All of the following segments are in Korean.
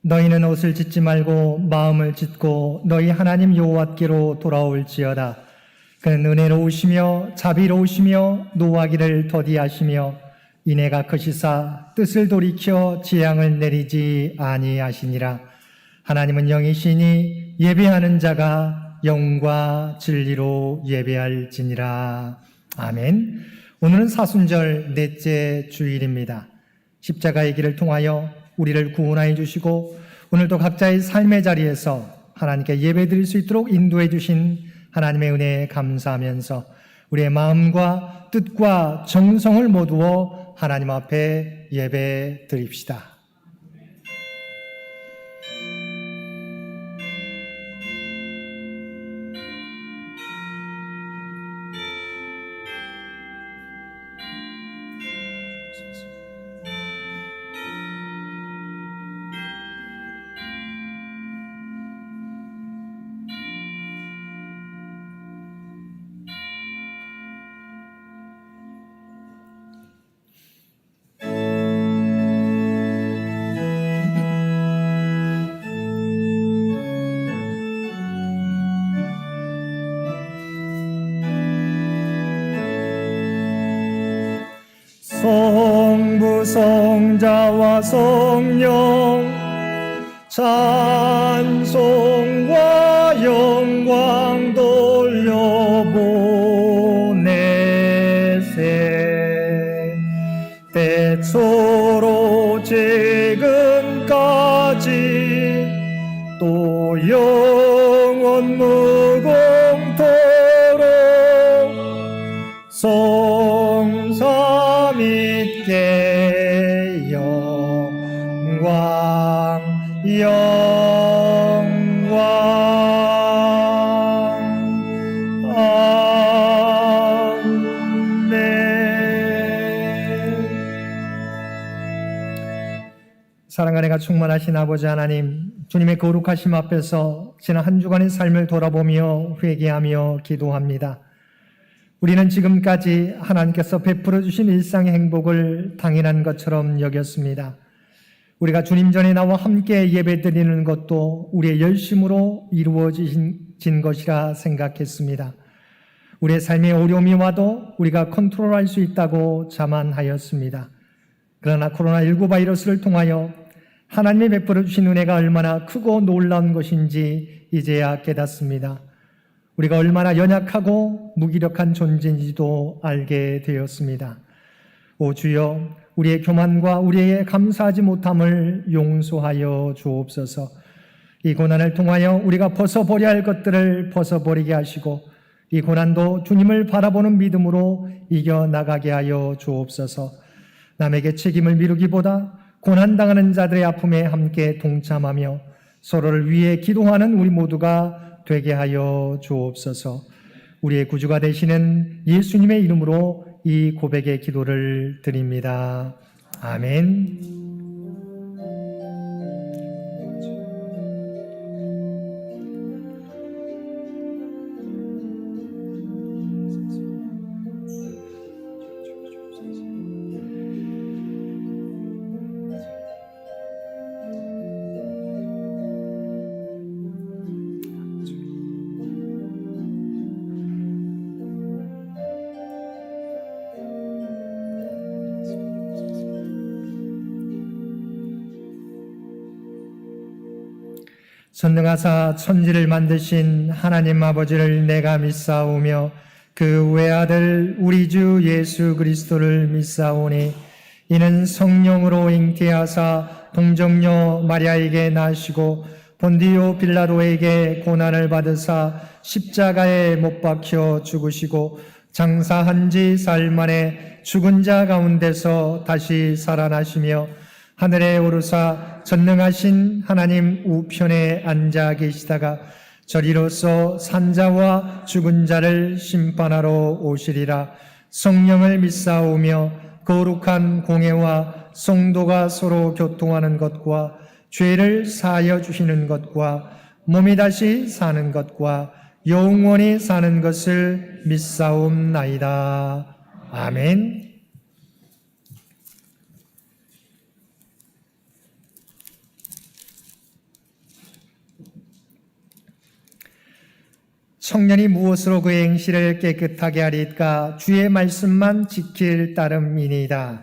너희는 옷을 찢지 말고 마음을 찢고 너희 하나님 여호와께로 돌아올지어다. 그는 은혜로우시며 자비로우시며 노하기를 더디하시며 인애가 크시사 뜻을 돌이켜 재앙을 내리지 아니하시니라. 하나님은 영이시니 예배하는 자가 영과 진리로 예배할지니라. 아멘. 오늘은 사순절 넷째 주일입니다. 십자가의 길을 통하여 우리를 구원하여 주시고 오늘도 각자의 삶의 자리에서 하나님께 예배드릴 수 있도록 인도해 주신 하나님의 은혜에 감사하면서 우리의 마음과 뜻과 정성을 모두어 하나님 앞에 예배드립시다. 성부 성자와 성령 찬송과 영광 돌려보내세. 때초로 지금까지 또 영원 무공토록 성삼위께 영광 영광. 아멘. 사랑과 은혜가 충만하신 아버지 하나님, 주님의 거룩하심 앞에서 지난 한 주간의 삶을 돌아보며 회개하며 기도합니다. 우리는 지금까지 하나님께서 베풀어 주신 일상의 행복을 당연한 것처럼 여겼습니다. 우리가 주님 전에 나와 함께 예배드리는 것도 우리의 열심으로 이루어진 것이라 생각했습니다. 우리의 삶에 어려움이 와도 우리가 컨트롤할 수 있다고 자만하였습니다. 그러나 코로나19 바이러스를 통하여 하나님의 베풀어 주신 은혜가 얼마나 크고 놀라운 것인지 이제야 깨닫습니다. 우리가 얼마나 연약하고 무기력한 존재인지도 알게 되었습니다. 오 주여, 우리의 교만과 우리의 감사하지 못함을 용서하여 주옵소서. 이 고난을 통하여 우리가 벗어버려야 할 것들을 벗어버리게 하시고 이 고난도 주님을 바라보는 믿음으로 이겨나가게 하여 주옵소서. 남에게 책임을 미루기보다 고난당하는 자들의 아픔에 함께 동참하며 서로를 위해 기도하는 우리 모두가 되게 하여 주옵소서. 우리의 구주가 되시는 예수님의 이름으로 이 고백의 기도를 드립니다. 아멘. 전능하사 천지를 만드신 하나님 아버지를 내가 믿사오며 그 외아들 우리 주 예수 그리스도를 믿사오니 이는 성령으로 잉태하사 동정녀 마리아에게 나시고 본디오 빌라도에게 고난을 받으사 십자가에 못 박혀 죽으시고 장사한 지 사흘 만에 죽은 자 가운데서 다시 살아나시며 하늘에 오르사 전능하신 하나님 우편에 앉아 계시다가 저리로서 산자와 죽은 자를 심판하러 오시리라. 성령을 믿사오며 거룩한 공회와 성도가 서로 교통하는 것과 죄를 사하여 주시는 것과 몸이 다시 사는 것과 영원히 사는 것을 믿사옵나이다. 아멘. 청년이 무엇으로 그의 행실을 깨끗하게 하리까? 주의 말씀만 지킬 따름이니이다.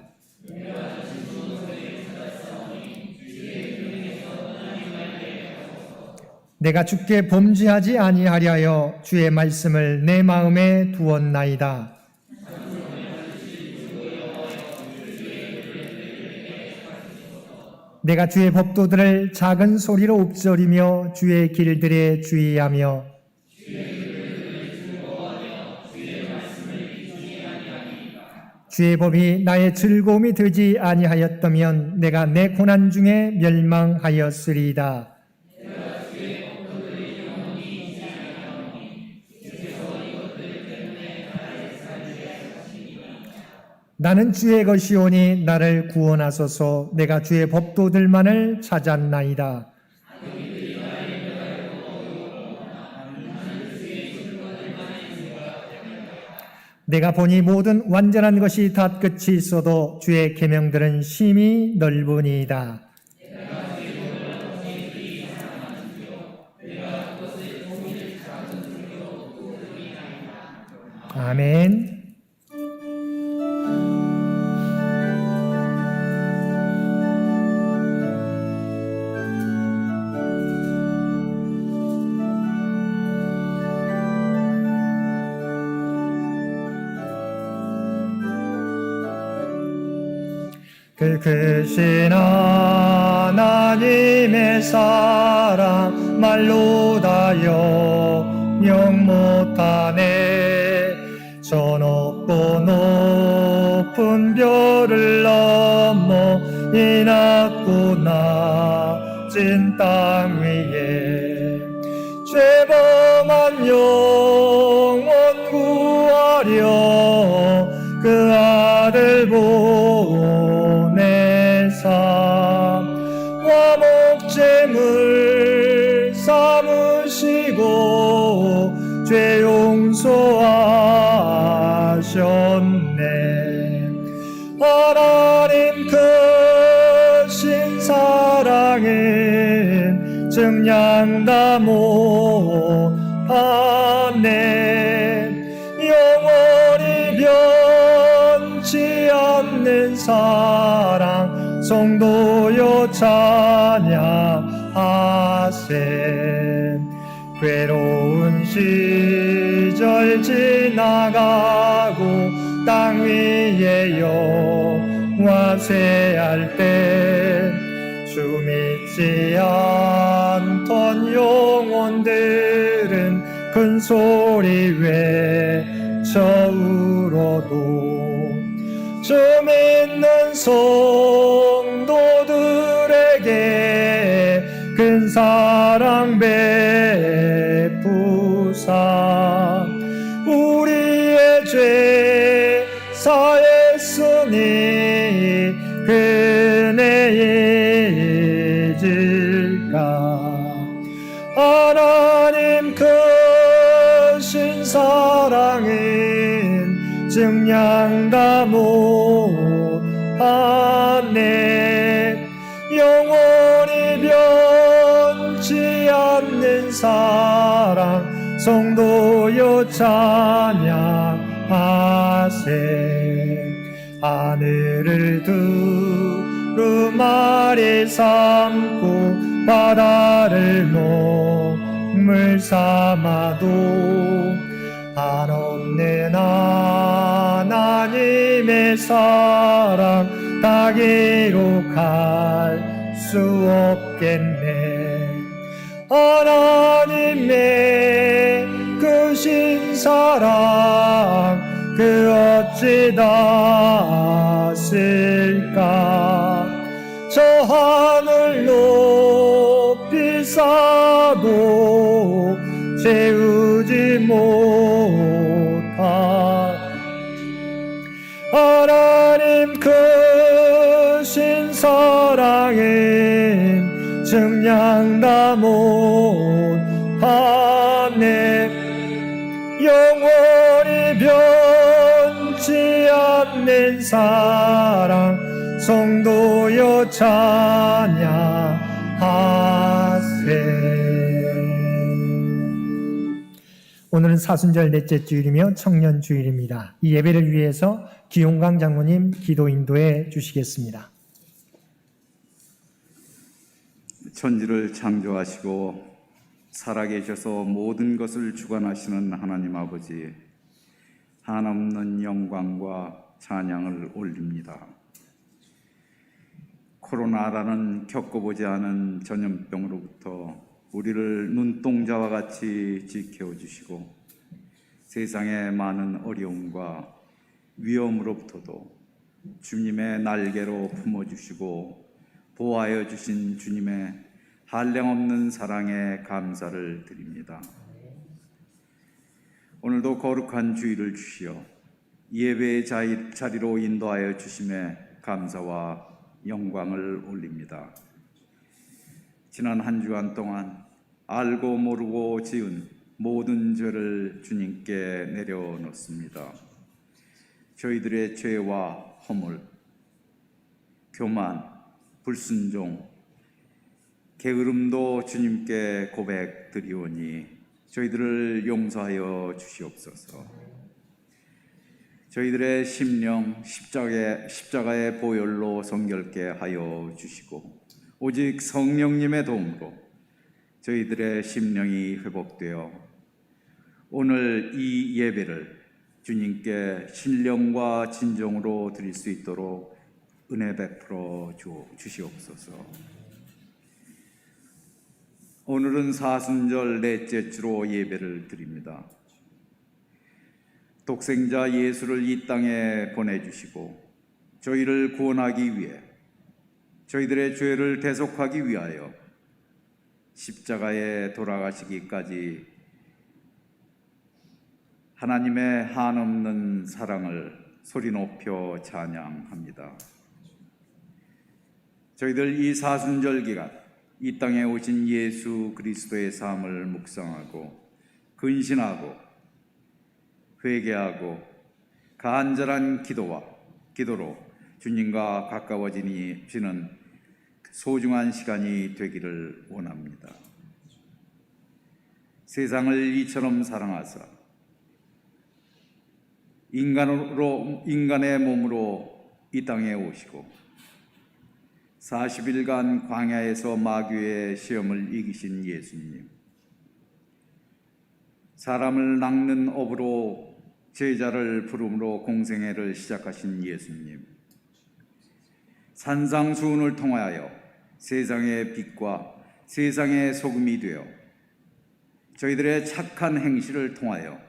내가 주께 범죄하지 아니하려 주의 말씀을 내 마음에 두었나이다. 내가 주의 법도들을 작은 소리로 읊조리며 주의 길들에 주의하며 주의 법이 나의 즐거움이 되지 아니하였다면 내가 내 고난 중에 멸망하였으리이다. 나는 주의 것이오니 나를 구원하소서. 내가 주의 법도들만을 찾았나이다. 내가 보니 모든 완전한 것이 다 끝이 있어도 주의 계명들은 심히 넓으니이다. 아멘. 그 크신 하나님의 사랑 말로 다 영영 못하네. 저 높고 높은 별을 넘어 이 낮고 낮은 땅 위에 죄범한 영혼 구하려 그 아들 화목제물 삼으시고 죄 용서하셨네. 하나님 크신 사랑은 증량 다 못하네. 영원히 변치 않는 사랑 성도여 찬양하세. 괴로운 시절 지나가고 땅 위에 영화 쇠할 때 주 믿지 않던 영혼들은 큰 소리 외쳐 울어도 주 믿는 성도들에게 큰 사랑 베푸사 우리의 죄 사했으니 그네 잊을까. 하나님 크신 사랑은 증량 다 못하네. 영원히 변치 않는 사랑 성도여 찬양하세. 하늘을 두루마리 삼고 바다를 몸을 삼아도 한없는 하나님의 사랑 다 기록할 수 없겠네. 하나님의 크신 사랑 그 어찌 닿았을까. 저 하늘 높이 쌓아도 채우지 못할 하나님 크신 사랑은 증량다 못하네. 영원히 변치 않는 사랑 성도여 찬양하세. 오늘은 사순절 넷째 주일이며 청년 주일입니다. 이 예배를 위해서 기용강 장로님 기도 인도해 주시겠습니다. 천지를 창조하시고 살아계셔서 모든 것을 주관하시는 하나님 아버지, 한없는 영광과 찬양을 올립니다. 코로나라는 겪어보지 않은 전염병으로부터 우리를 눈동자와 같이 지켜주시고 세상의 많은 어려움과 위험으로부터도 주님의 날개로 품어주시고 보호하여 주신 주님의 한량없는 사랑에 감사를 드립니다. 오늘도 거룩한 주일을 주시어 예배의 자리로 인도하여 주심에 감사와 영광을 올립니다. 지난 한 주간 동안 알고 모르고 지은 모든 죄를 주님께 내려놓습니다. 저희들의 죄와 허물, 교만, 불순종, 게으름도 주님께 고백드리오니 저희들을 용서하여 주시옵소서. 저희들의 심령 십자가의 보혈로 성결케 하여 주시고 오직 성령님의 도움으로 저희들의 심령이 회복되어 오늘 이 예배를 주님께 신령과 진정으로 드릴 수 있도록 은혜 베풀어 주시옵소서. 오늘은 사순절 넷째 주로 예배를 드립니다. 독생자 예수를 이 땅에 보내주시고 저희를 구원하기 위해 저희들의 죄를 대속하기 위하여 십자가에 돌아가시기까지 하나님의 한없는 사랑을 소리 높여 찬양합니다. 저희들 이 사순절 기간 이 땅에 오신 예수 그리스도의 삶을 묵상하고 근신하고 회개하고 간절한 기도로 주님과 가까워지는 소중한 시간이 되기를 원합니다. 세상을 이처럼 사랑하사 인간의 몸으로 이 땅에 오시고 40일간 광야에서 마귀의 시험을 이기신 예수님, 사람을 낚는 업으로 제자를 부름으로 공생애를 시작하신 예수님, 산상수훈을 통하여 세상의 빛과 세상의 소금이 되어 저희들의 착한 행실을 통하여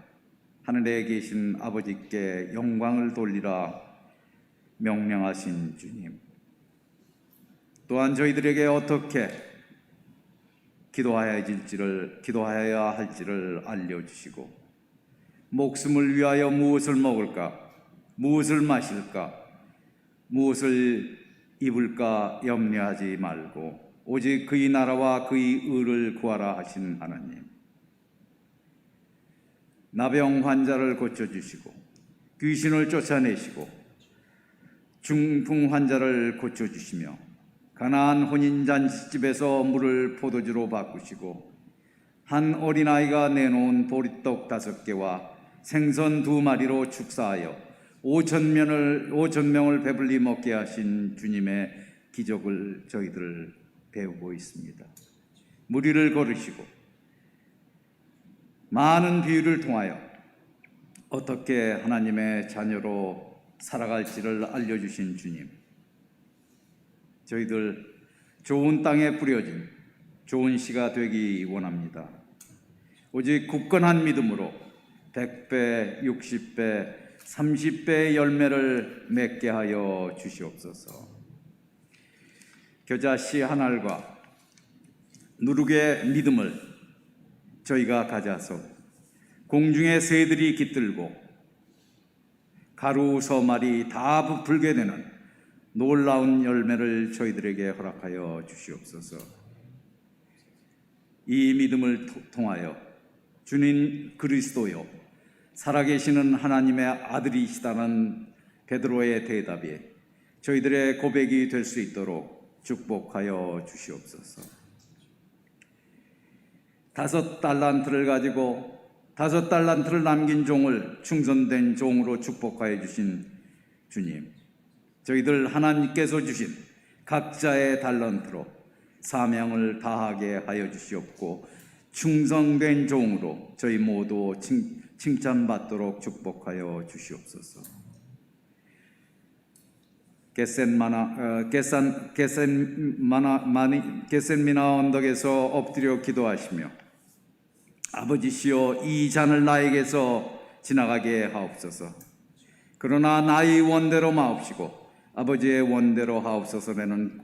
하늘에 계신 아버지께 영광을 돌리라 명령하신 주님, 또한 저희들에게 어떻게 기도하여야 할지를 알려주시고 목숨을 위하여 무엇을 먹을까, 무엇을 마실까, 무엇을 입을까 염려하지 말고 오직 그의 나라와 그의 의를 구하라 하신 하나님, 나병 환자를 고쳐주시고 귀신을 쫓아내시고 중풍 환자를 고쳐주시며 가나안 혼인잔치집에서 물을 포도주로 바꾸시고 한 어린아이가 내놓은 보리떡 5개와 생선 2마리로 축사하여 5,000명을 배불리 먹게 하신 주님의 기적을 저희들 배우고 있습니다. 무리를 걸으시고 많은 비유를 통하여 어떻게 하나님의 자녀로 살아갈지를 알려주신 주님, 저희들 좋은 땅에 뿌려진 좋은 씨가 되기 원합니다. 오직 굳건한 믿음으로 100배, 60배, 30배의 열매를 맺게 하여 주시옵소서. 겨자씨 한 알과 누룩의 믿음을 저희가 가져서 공중의 새들이 깃들고 가루 서말이 다 부풀게 되는 놀라운 열매를 저희들에게 허락하여 주시옵소서. 이 믿음을 통하여 주님 그리스도요 살아계시는 하나님의 아들이시다는 베드로의 대답이 저희들의 고백이 될 수 있도록 축복하여 주시옵소서. 5달란트를 가지고 5달란트를 남긴 종을 충성된 종으로 축복하여 주신 주님, 저희들 하나님께서 주신 각자의 달란트로 사명을 다하게 하여 주시옵고 충성된 종으로 저희 모두 칭찬받도록 축복하여 주시옵소서. 겟셋미나 언덕에서 엎드려 기도하시며 아버지시여 이 잔을 나에게서 지나가게 하옵소서. 그러나 나의 원대로 마옵시고 아버지의 원대로 하옵소서라는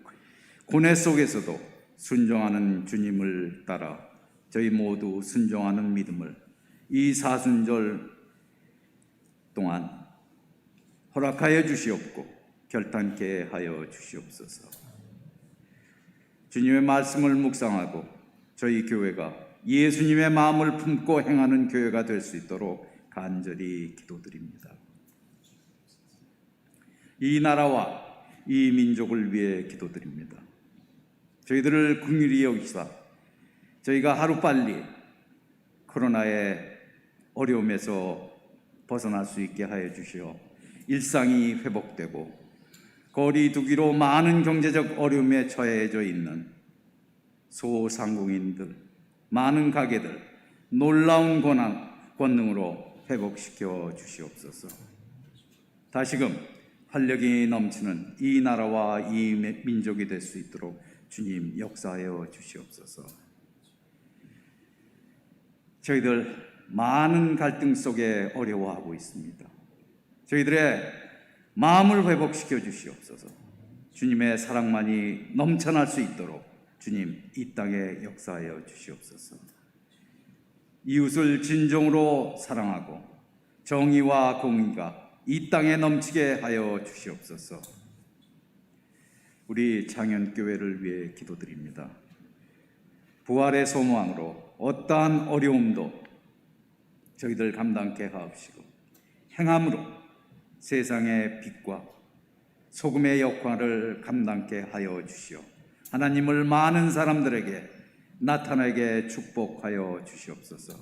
고뇌 속에서도 순종하는 주님을 따라 저희 모두 순종하는 믿음을 이 사순절 동안 허락하여 주시옵고 결단케 하여 주시옵소서. 주님의 말씀을 묵상하고 저희 교회가 예수님의 마음을 품고 행하는 교회가 될 수 있도록 간절히 기도드립니다. 이 나라와 이 민족을 위해 기도드립니다. 저희들을 긍휼히 여기시사 저희가 하루빨리 코로나의 어려움에서 벗어날 수 있게 하여 주시어 일상이 회복되고 거리 두기로 많은 경제적 어려움에 처해져 있는 소상공인들, 많은 가게들 놀라운 권능으로 회복시켜 주시옵소서. 다시금 활력이 넘치는 이 나라와 이 민족이 될 수 있도록 주님 역사하여 주시옵소서. 저희들 많은 갈등 속에 어려워하고 있습니다. 저희들의 마음을 회복시켜 주시옵소서. 주님의 사랑만이 넘쳐날 수 있도록 주님 이 땅에 역사하여 주시옵소서. 이웃을 진정으로 사랑하고 정의와 공의가 이 땅에 넘치게 하여 주시옵소서. 우리 창현교회를 위해 기도드립니다. 부활의 소망으로 어떠한 어려움도 저희들 감당케 하옵시고 행함으로 세상의 빛과 소금의 역할을 감당케 하여 주시오. 하나님을 많은 사람들에게 나타나게 축복하여 주시옵소서.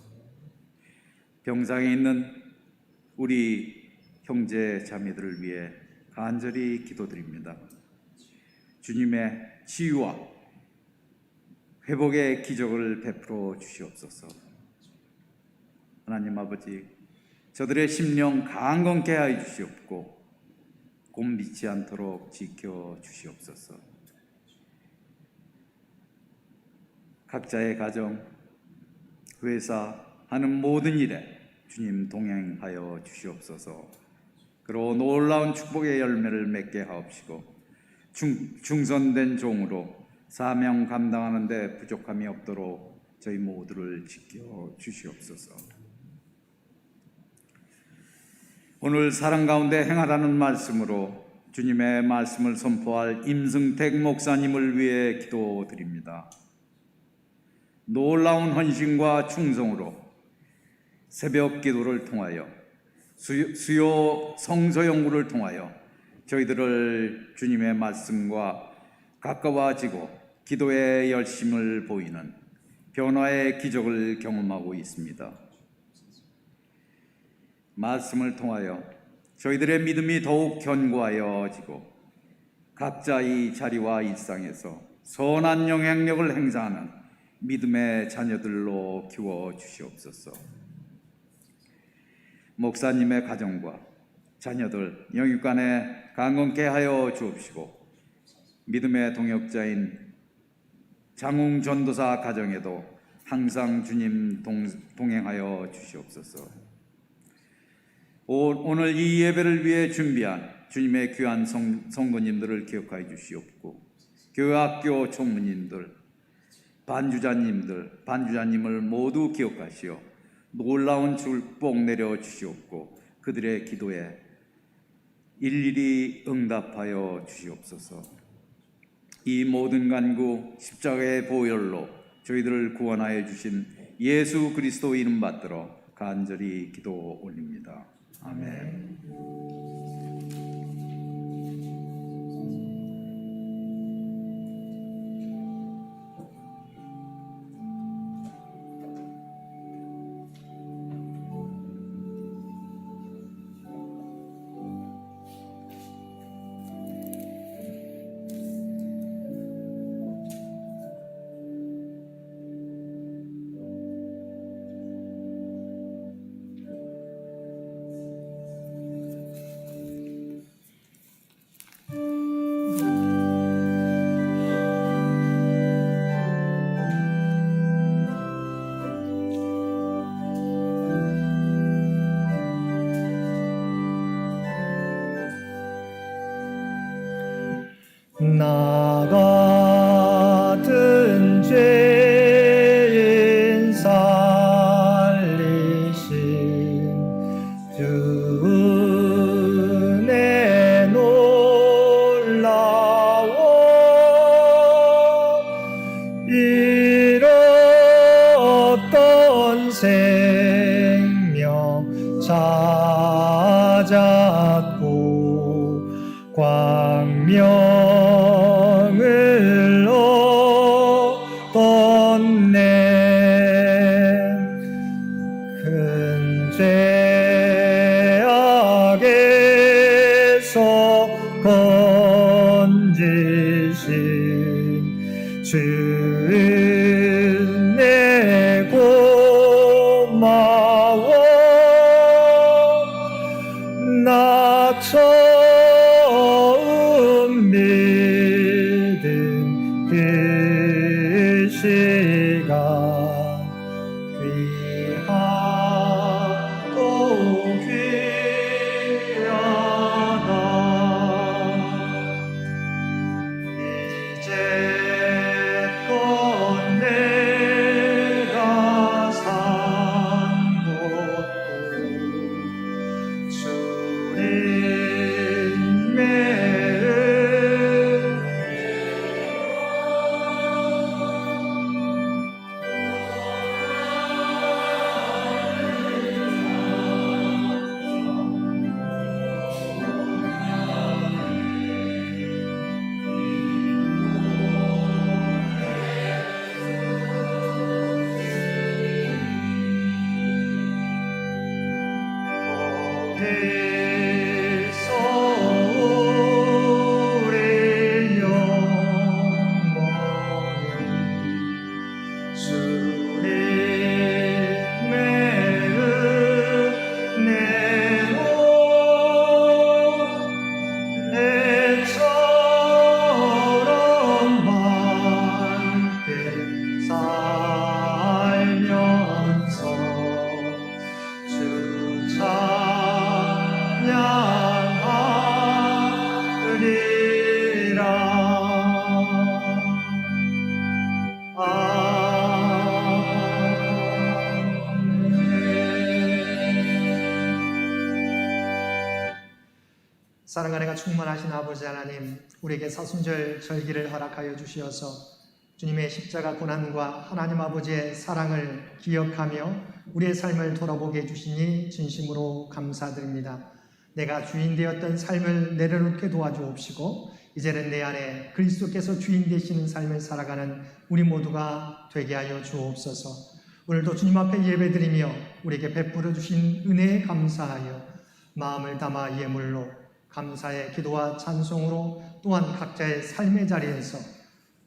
병상에 있는 우리 형제 자매들을 위해 간절히 기도드립니다. 주님의 치유와 회복의 기적을 베풀어 주시옵소서. 하나님 아버지, 저들의 심령 강건케 하여 주시옵고 곰 믿지 않도록 지켜 주시옵소서. 각자의 가정, 회사 하는 모든 일에 주님 동행하여 주시옵소서. 그리고 놀라운 축복의 열매를 맺게 하옵시고 충성된 종으로 사명 감당하는 데 부족함이 없도록 저희 모두를 지켜 주시옵소서. 오늘 사랑 가운데 행하라는 말씀으로 주님의 말씀을 선포할 임승택 목사님을 위해 기도드립니다. 놀라운 헌신과 충성으로 새벽 기도를 통하여 수요 성서 연구를 통하여 저희들을 주님의 말씀과 가까워지고 기도의 열심을 보이는 변화의 기적을 경험하고 있습니다. 말씀을 통하여 저희들의 믿음이 더욱 견고하여지고 각자의 자리와 일상에서 선한 영향력을 행사하는 믿음의 자녀들로 키워 주시옵소서. 목사님의 가정과 자녀들 영육간에 강건케 하여 주옵시고, 믿음의 동역자인 장웅 전도사 가정에도 항상 주님 동행하여 주시옵소서. 오늘 이 예배를 위해 준비한 주님의 귀한 성도님들을 기억하여 주시옵고, 교회학교 총무님들, 반주자님을 모두 기억하시어 놀라운 축복 내려 주시옵고, 그들의 기도에 일일이 응답하여 주시옵소서. 이 모든 간구 십자가의 보혈로 저희들을 구원하여 주신 예수 그리스도 이름 받들어 간절히 기도 올립니다. 아멘. 나 같은 죄인 살리신 주 은혜 놀라워 잃었던 생명 찾았고 광명을 얻었네. 큰 죄악에서 건지신 주 은혜 고마워. 나 처음 믿은 그 시간 귀하고 귀하다. 이제껏 내가 산 곳도 주님의 우리 영원히 주님의 은혜로 내처럼 맑게 살면서 주 찬양하리라. 사랑과 은혜가 충만하신 아버지 하나님, 우리에게 사순절 절기를 허락하여 주시어서 주님의 십자가 고난과 하나님 아버지의 사랑을 기억하며 우리의 삶을 돌아보게 해주시니 진심으로 감사드립니다. 내가 주인 되었던 삶을 내려놓게 도와주옵시고, 이제는 내 안에 그리스도께서 주인 되시는 삶을 살아가는 우리 모두가 되게 하여 주옵소서. 오늘도 주님 앞에 예배드리며 우리에게 베풀어 주신 은혜에 감사하여 마음을 담아 예물로 감사의 기도와 찬송으로 또한 각자의 삶의 자리에서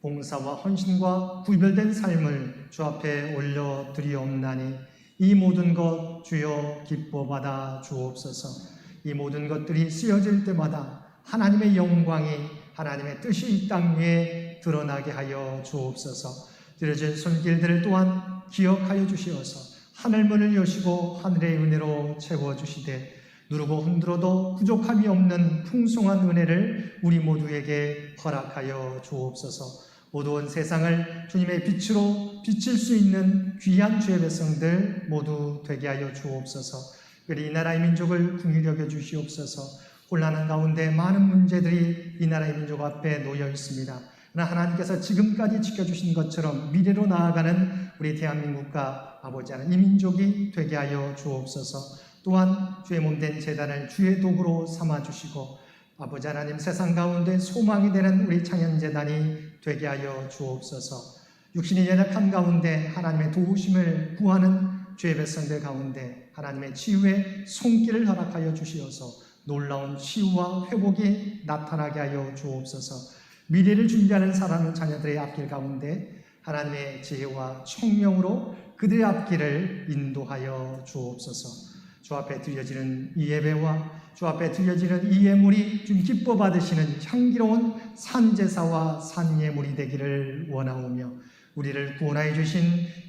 봉사와 헌신과 구별된 삶을 주 앞에 올려드리옵나니 이 모든 것 주여 기뻐 받아 주옵소서. 이 모든 것들이 쓰여질 때마다 하나님의 영광이, 하나님의 뜻이 이 땅 위에 드러나게 하여 주옵소서. 드려질 손길들을 또한 기억하여 주시어서 하늘문을 여시고 하늘의 은혜로 채워주시되 누르고 흔들어도 부족함이 없는 풍성한 은혜를 우리 모두에게 허락하여 주옵소서. 어두운 세상을 주님의 빛으로 비칠 수 있는 귀한 주의 백성들 모두 되게 하여 주옵소서. 그리 이 나라의 민족을 긍휼히 여겨 주시옵소서. 혼란한 가운데 많은 문제들이 이 나라의 민족 앞에 놓여 있습니다. 그러나 하나님께서 지금까지 지켜주신 것처럼 미래로 나아가는 우리 대한민국과 아버지 하나님 이 민족이 되게 하여 주옵소서. 또한 주의 몸된 제단을 주의 도구로 삼아주시고 아버지 하나님 세상 가운데 소망이 되는 우리 창현재단이 되게 하여 주옵소서. 육신이 연약한 가운데 하나님의 도우심을 구하는 주의 백성들 가운데 하나님의 치유의 손길을 허락하여 주시어서 놀라운 치유와 회복이 나타나게 하여 주옵소서. 미래를 준비하는 사랑하는 자녀들의 앞길 가운데 하나님의 지혜와 총명으로 그들의 앞길을 인도하여 주옵소서. 주 앞에 드려지는 이 예배와 주 앞에 드려지는 이 예물이 좀 기뻐 받으시는 향기로운 산제사와 산예물이 되기를 원하오며 우리를 구원하여 주신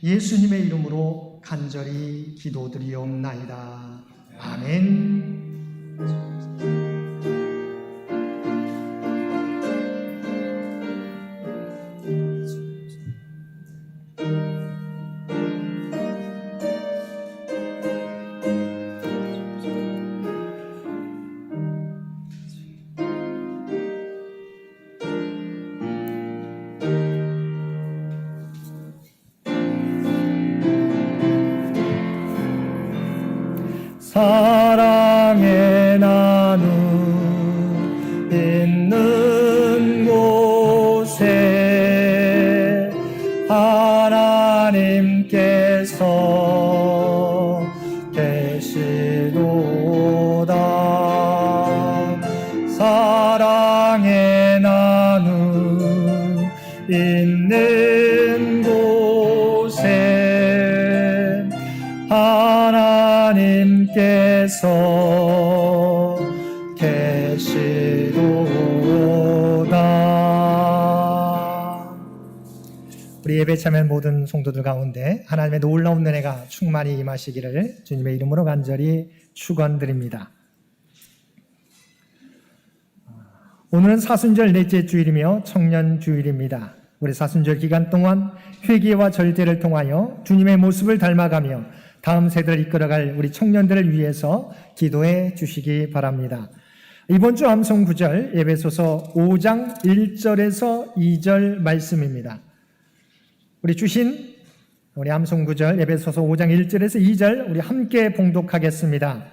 예수님의 이름으로 간절히 기도드리옵나이다. 아멘. 사랑의 나눔 있는 곳에 하나님께서 계시도다. 사랑의 나눔 있는 곳에 하나님께서 계시도다. 우리 예배 참여한 모든 성도들 가운데 하나님의 놀라운 은혜가 충만히 임하시기를 주님의 이름으로 간절히 축원드립니다. 오늘은 사순절 넷째 주일이며 청년 주일입니다. 우리 사순절 기간 동안 회개와 절제를 통하여 주님의 모습을 닮아가며 다음 세대를 이끌어갈 우리 청년들을 위해서 기도해 주시기 바랍니다. 이번 주 암송 구절 에베소서 5장 1절에서 2절 말씀입니다. 우리 주신 우리 암송 구절 에베소서 5장 1절에서 2절 우리 함께 봉독하겠습니다.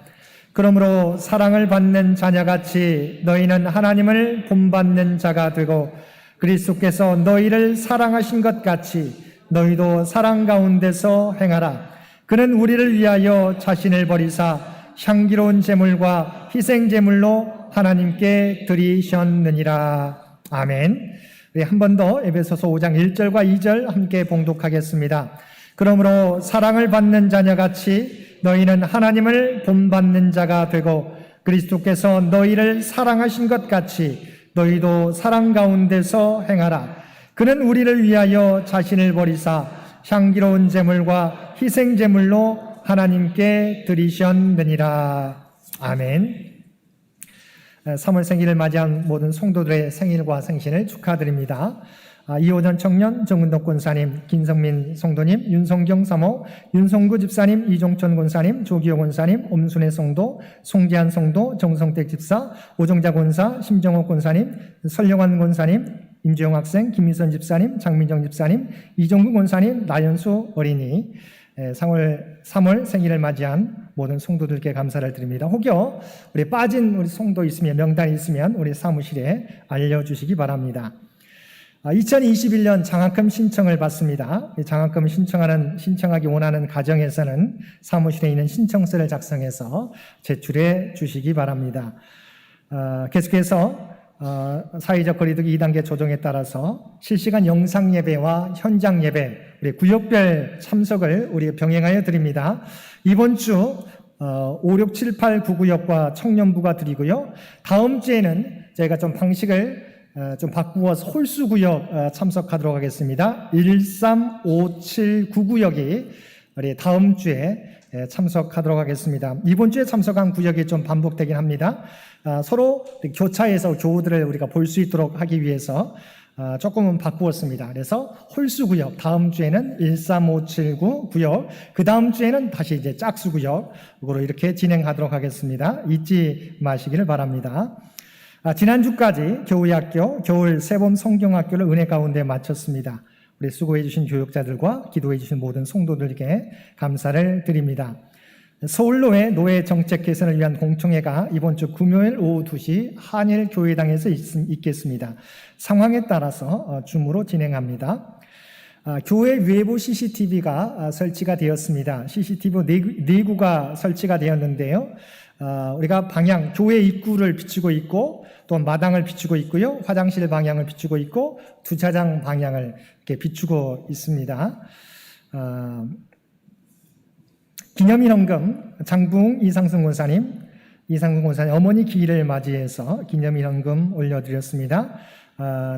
그러므로 사랑을 받는 자녀같이 너희는 하나님을 본받는 자가 되고 그리스도께서 너희를 사랑하신 것 같이 너희도 사랑 가운데서 행하라. 그는 우리를 위하여 자신을 버리사 향기로운 제물과 희생 제물로 하나님께 드리셨느니라. 아멘. 우리 한 번 더 에베소서 5장 1절과 2절 함께 봉독하겠습니다. 그러므로 사랑을 받는 자녀같이 너희는 하나님을 본받는 자가 되고 그리스도께서 너희를 사랑하신 것 같이 너희도 사랑 가운데서 행하라. 그는 우리를 위하여 자신을 버리사 향기로운 제물과 희생 제물로 하나님께 드리셨느니라. 아멘. 3월 생일을 맞이한 모든 성도들의 생일과 생신을 축하드립니다. 이호전 청년, 정은덕 권사님, 김성민 성도님, 윤성경 사모, 윤성구 집사님, 이종천 권사님, 조기호 권사님, 엄순혜 성도, 송재한 성도, 정성택 집사, 오정자 권사, 심정호 권사님, 설영환 권사님, 임주영 학생, 김민선 집사님, 장민정 집사님, 이종구 권사님, 나연수 어린이 3월 생일을 맞이한 모든 성도들께 감사를 드립니다. 혹여 우리 빠진 우리 성도 있으면 명단이 있으면 우리 사무실에 알려주시기 바랍니다. 2021년 장학금 신청을 받습니다. 장학금 신청하기 원하는 가정에서는 사무실에 있는 신청서를 작성해서 제출해 주시기 바랍니다. 계속해서 사회적 거리두기 2단계 조정에 따라서 실시간 영상 예배와 현장 예배, 우리 구역별 참석을 우리 병행하여 드립니다. 이번 주 5, 6, 7, 8, 9구역과 청년부가 드리고요. 다음 주에는 저희가 좀 방식을 좀 바꾸어서 홀수구역 참석하도록 하겠습니다. 1, 3, 5, 7, 9구역이 우리 다음 주에 참석하도록 하겠습니다. 이번 주에 참석한 구역이 좀 반복되긴 합니다. 서로 교차해서 교우들을 우리가 볼 수 있도록 하기 위해서 조금은 바꾸었습니다. 그래서 홀수구역, 다음 주에는 1, 3, 5, 7, 9 구역, 그 다음 주에는 다시 이제 짝수구역으로 이렇게 진행하도록 하겠습니다. 잊지 마시기를 바랍니다. 지난주까지 교우학교, 겨울 세범 성경학교를 은혜 가운데 마쳤습니다. 우리 수고해 주신 교육자들과 기도해 주신 모든 성도들에게 감사를 드립니다. 서울노회 노회 정책 개선을 위한 공청회가 이번 주 금요일 오후 2시 한일교회당에서 있겠습니다. 상황에 따라서 줌으로 진행합니다. 교회 외부 CCTV가 설치가 되었습니다. CCTV 4구가 설치가 되었는데요. 우리가 방향, 교회 입구를 비추고 있고 또 마당을 비추고 있고요. 화장실 방향을 비추고 있고 주차장 방향을 이렇게 비추고 있습니다. 기념일헌금 장붕 이상승 권사님 어머니 기일을 맞이해서 기념일헌금 올려드렸습니다.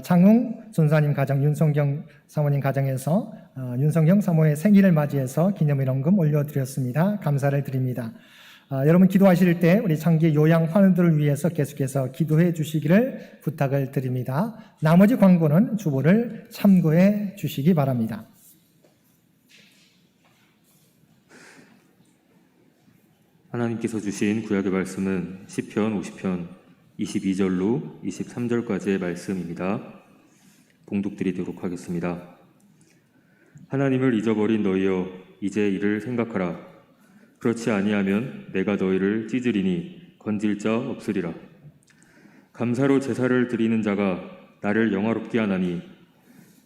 장웅 전사님 가정 윤성경 사모님 가정에서 윤성경 사모의 생일을 맞이해서 기념일헌금 올려드렸습니다. 감사를 드립니다. 여러분 기도하실 때 우리 장기 요양 환우들을 위해서 계속해서 기도해 주시기를 부탁을 드립니다. 나머지 광고는 주보를 참고해 주시기 바랍니다. 하나님께서 주신 구약의 말씀은 시편 50편 22절로 23절까지의 말씀입니다. 봉독드리도록 하겠습니다. 하나님을 잊어버린 너희여 이제 이를 생각하라. 그렇지 아니하면 내가 너희를 찢으리니 건질 자 없으리라. 감사로 제사를 드리는 자가 나를 영화롭게 하나니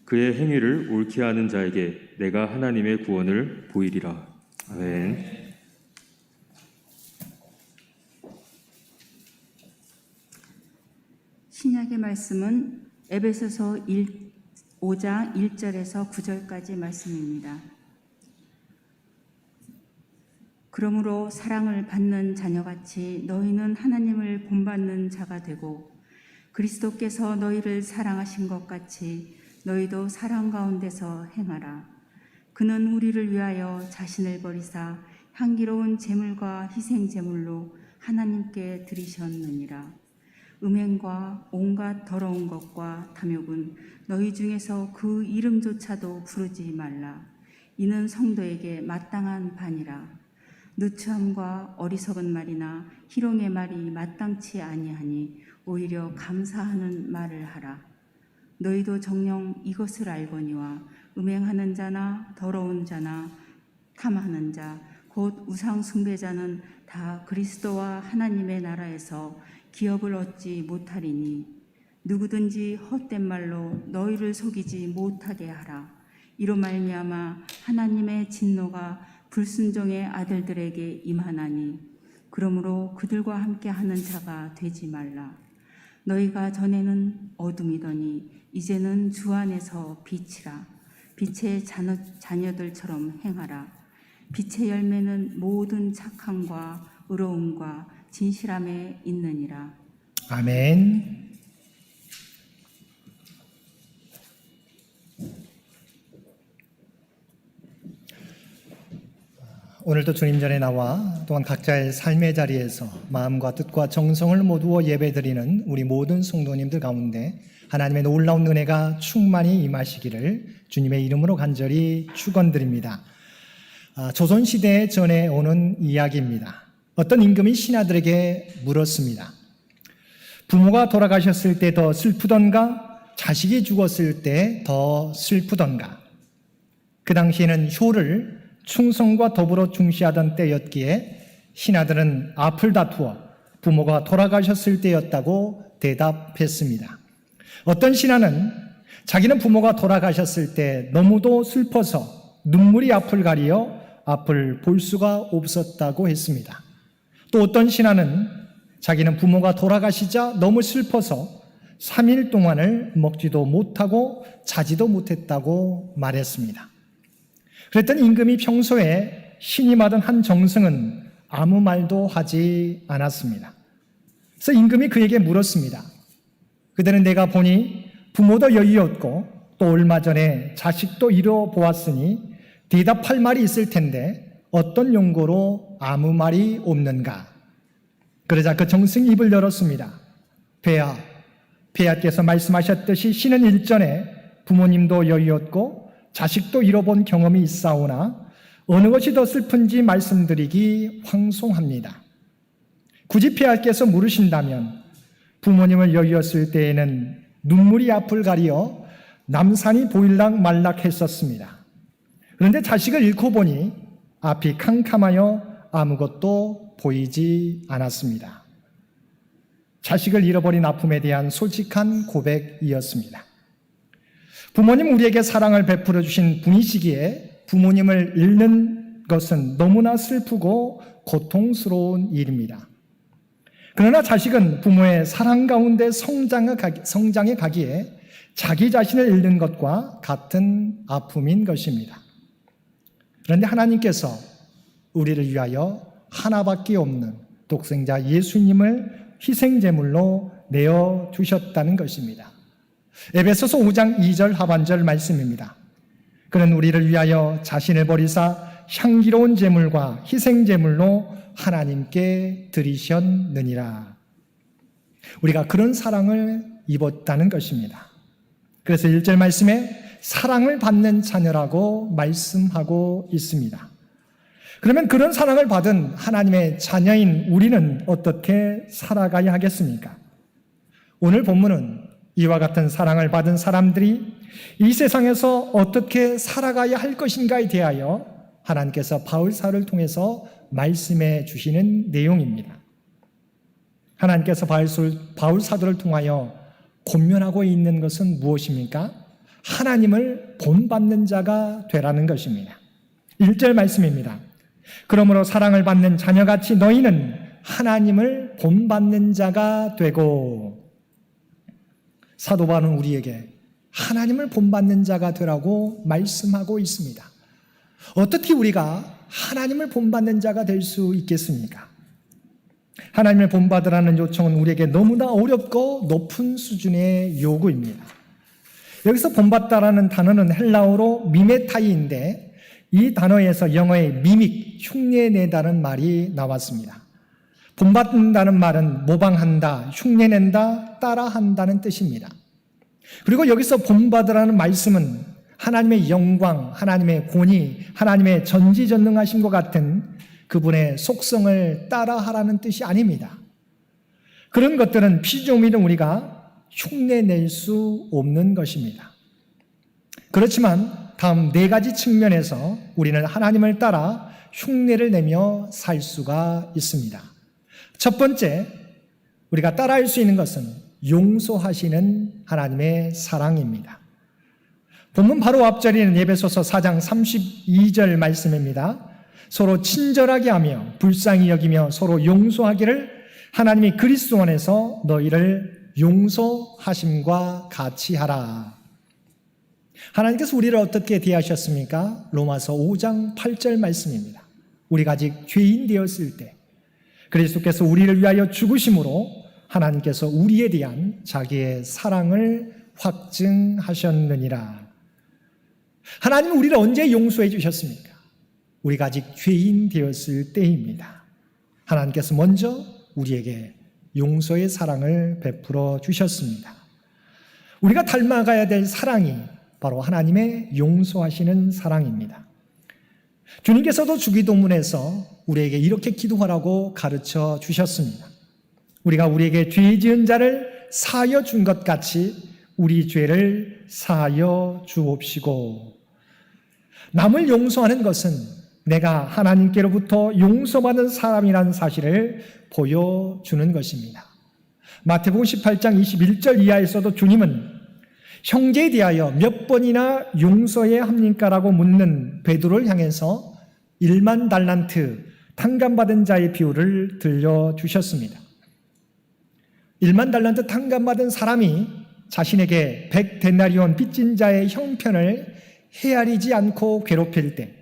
그의 행위를 옳게 하는 자에게 내가 하나님의 구원을 보이리라. 아멘. 신약의 말씀은 에베소서 5장 1절에서 9절까지 말씀입니다. 그러므로 사랑을 받는 자녀같이 너희는 하나님을 본받는 자가 되고 그리스도께서 너희를 사랑하신 것 같이 너희도 사랑 가운데서 행하라. 그는 우리를 위하여 자신을 버리사 향기로운 제물과 희생 제물로 하나님께 드리셨느니라. 음행과 온갖 더러운 것과 탐욕은 너희 중에서 그 이름조차도 부르지 말라. 이는 성도에게 마땅한 반이라. 누추함과 어리석은 말이나 희롱의 말이 마땅치 아니하니 오히려 감사하는 말을 하라. 너희도 정녕 이것을 알거니와 음행하는 자나 더러운 자나 탐하는 자 곧 우상 숭배자는 다 그리스도와 하나님의 나라에서 기업을 얻지 못하리니 누구든지 헛된 말로 너희를 속이지 못하게 하라. 이로 말미암아 하나님의 진노가 불순종의 아들들에게 임하나니 그러므로 그들과 함께 하는 자가 되지 말라. 너희가 전에는 어둠이더니 이제는 주 안에서 빛이라. 빛의 자녀들처럼 행하라. 빛의 열매는 모든 착함과 의로움과 진실함에 있느니라. 아멘. 오늘도 주님 전에 나와 또한 각자의 삶의 자리에서 마음과 뜻과 정성을 모두어 예배드리는 우리 모든 성도님들 가운데 하나님의 놀라운 은혜가 충만히 임하시기를 주님의 이름으로 간절히 축원드립니다. 조선시대 전에 오는 이야기입니다. 어떤 임금이 신하들에게 물었습니다. 부모가 돌아가셨을 때 더 슬프던가 자식이 죽었을 때 더 슬프던가. 그 당시에는 효를 충성과 더불어 중시하던 때였기에 신하들은 앞을 다투어 부모가 돌아가셨을 때였다고 대답했습니다. 어떤 신하는 자기는 부모가 돌아가셨을 때 너무도 슬퍼서 눈물이 앞을 가리어 앞을 볼 수가 없었다고 했습니다. 또 어떤 신하는 자기는 부모가 돌아가시자 너무 슬퍼서 3일 동안을 먹지도 못하고 자지도 못했다고 말했습니다. 그랬더니 임금이 평소에 신임하던 한 정승은 아무 말도 하지 않았습니다. 그래서 임금이 그에게 물었습니다. 그대는 내가 보니 부모도 여의었고 또 얼마 전에 자식도 이뤄보았으니 대답할 말이 있을 텐데 어떤 용고로 아무 말이 없는가? 그러자 그 정승이 입을 열었습니다. 폐하께서 말씀하셨듯이 신은 일전에 부모님도 여의었고 자식도 잃어본 경험이 있사오나 어느 것이 더 슬픈지 말씀드리기 황송합니다. 굳이 폐하께서 물으신다면 부모님을 여의었을 때에는 눈물이 앞을 가리어 남산이 보일락 말락 했었습니다. 그런데 자식을 잃고 보니 앞이 캄캄하여 아무것도 보이지 않았습니다. 자식을 잃어버린 아픔에 대한 솔직한 고백이었습니다. 부모님 우리에게 사랑을 베풀어 주신 분이시기에 부모님을 잃는 것은 너무나 슬프고 고통스러운 일입니다. 그러나 자식은 부모의 사랑 가운데 성장해 가기에 자기 자신을 잃는 것과 같은 아픔인 것입니다. 그런데 하나님께서 우리를 위하여 하나밖에 없는 독생자 예수님을 희생제물로 내어주셨다는 것입니다. 에베소서 5장 2절 하반절 말씀입니다. 그는 우리를 위하여 자신을 버리사 향기로운 제물과 희생제물로 하나님께 드리셨느니라. 우리가 그런 사랑을 입었다는 것입니다. 그래서 1절 말씀에 사랑을 받는 자녀라고 말씀하고 있습니다. 그러면 그런 사랑을 받은 하나님의 자녀인 우리는 어떻게 살아가야 하겠습니까? 오늘 본문은 이와 같은 사랑을 받은 사람들이 이 세상에서 어떻게 살아가야 할 것인가에 대하여 하나님께서 바울사를 통해서 말씀해 주시는 내용입니다. 하나님께서 바울사도를 통하여 권면하고 있는 것은 무엇입니까? 하나님을 본받는 자가 되라는 것입니다. 1절 말씀입니다. 그러므로 사랑을 받는 자녀같이 너희는 하나님을 본받는 자가 되고, 사도 바울은 우리에게 하나님을 본받는 자가 되라고 말씀하고 있습니다. 어떻게 우리가 하나님을 본받는 자가 될 수 있겠습니까? 하나님을 본받으라는 요청은 우리에게 너무나 어렵고 높은 수준의 요구입니다. 여기서 본받다라는 단어는 헬라어로 미메타이인데 이 단어에서 영어의 미믹, 흉내내다는 말이 나왔습니다. 본받는다는 말은 모방한다, 흉내낸다, 따라한다는 뜻입니다. 그리고 여기서 본받으라는 말씀은 하나님의 영광, 하나님의 권위, 하나님의 전지전능하심과 같은 그분의 속성을 따라하라는 뜻이 아닙니다. 그런 것들은 피조물인 우리가 흉내낼 수 없는 것입니다. 그렇지만 다음 4가지 측면에서 우리는 하나님을 따라 흉내를 내며 살 수가 있습니다. 첫 번째, 우리가 따라할 수 있는 것은 용서하시는 하나님의 사랑입니다. 본문 바로 앞절에는 에베소서 4장 32절 말씀입니다. 서로 친절하게 하며 불쌍히 여기며 서로 용서하기를 하나님이 그리스도 안에서 너희를 용서하심과 같이 하라. 하나님께서 우리를 어떻게 대하셨습니까? 로마서 5장 8절 말씀입니다. 우리가 아직 죄인 되었을 때 그리스도께서 우리를 위하여 죽으심으로 하나님께서 우리에 대한 자기의 사랑을 확증하셨느니라. 하나님은 우리를 언제 용서해 주셨습니까? 우리가 아직 죄인 되었을 때입니다. 하나님께서 먼저 우리에게 용서의 사랑을 베풀어 주셨습니다. 우리가 닮아가야 될 사랑이 바로 하나님의 용서하시는 사랑입니다. 주님께서도 주기도문에서 우리에게 이렇게 기도하라고 가르쳐 주셨습니다. 우리가 우리에게 죄 지은 자를 사하여 준 것 같이 우리 죄를 사하여 주옵시고. 남을 용서하는 것은 내가 하나님께로부터 용서받은 사람이라는 사실을 보여주는 것입니다. 마태복음 18장 21절 이하에서도 주님은 형제에 대하여 몇 번이나 용서해야 합니까? 라고 묻는 베드로를 향해서 1만 달란트 탕감받은 자의 비유를 들려주셨습니다. 1만 달란트 탕감받은 사람이 자신에게 100데나리온 빚진 자의 형편을 헤아리지 않고 괴롭힐 때